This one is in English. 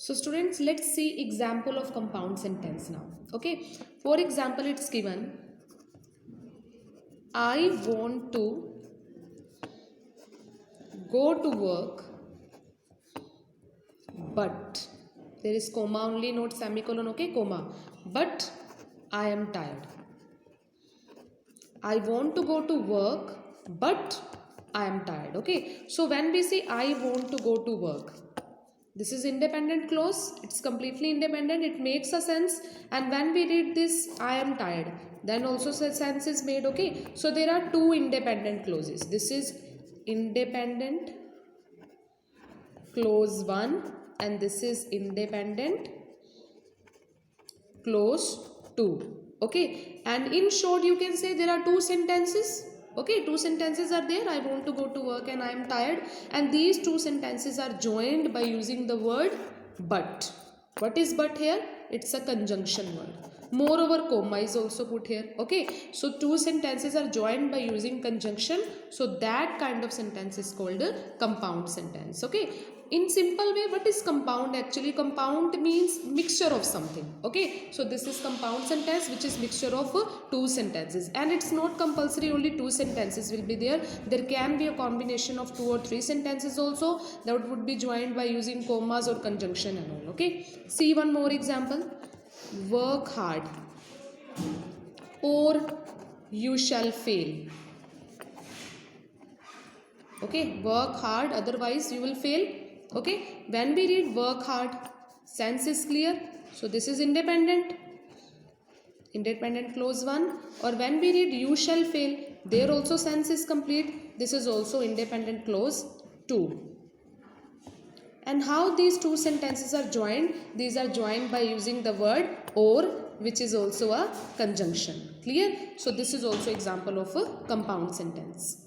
So students, let's see example of compound sentence now. Okay, for example, it's given, I want to go to work, but there is comma only, not semicolon. Okay, comma, but I am tired. I want to go to work, but I am tired. Okay, so when we say I want to go to work, this is independent clause, it's completely independent, it makes a sense. And when we read this I am tired, then also sense is made. Okay, so there are two independent clauses. This is independent clause 1 and this is independent clause 2. Okay, and in short you can say there are two sentences. Okay, two sentences are there, I want to go to work and I am tired, and these two sentences are joined by using the word but. What is but here? It's a conjunction word. Moreover, comma is also put here. Okay, so two sentences are joined by using conjunction, so that kind of sentence is called a compound sentence. Okay, in simple way, what is compound? Actually, compound means mixture of something. Okay, so this is compound sentence which is mixture of two sentences, and it's not compulsory only two sentences will be there. There can be a combination of 2 or 3 sentences also that would be joined by using commas or conjunction and all. Okay, see one more example. Work hard or you shall fail. Okay, work hard, otherwise you will fail. Okay, when we read work hard, sense is clear. So this is independent clause 1, or when we read you shall fail, there also sense is complete. This is also independent clause 2. And how these two sentences are joined? These are joined by using the word or, which is also a conjunction. Clear? So this is also example of a compound sentence.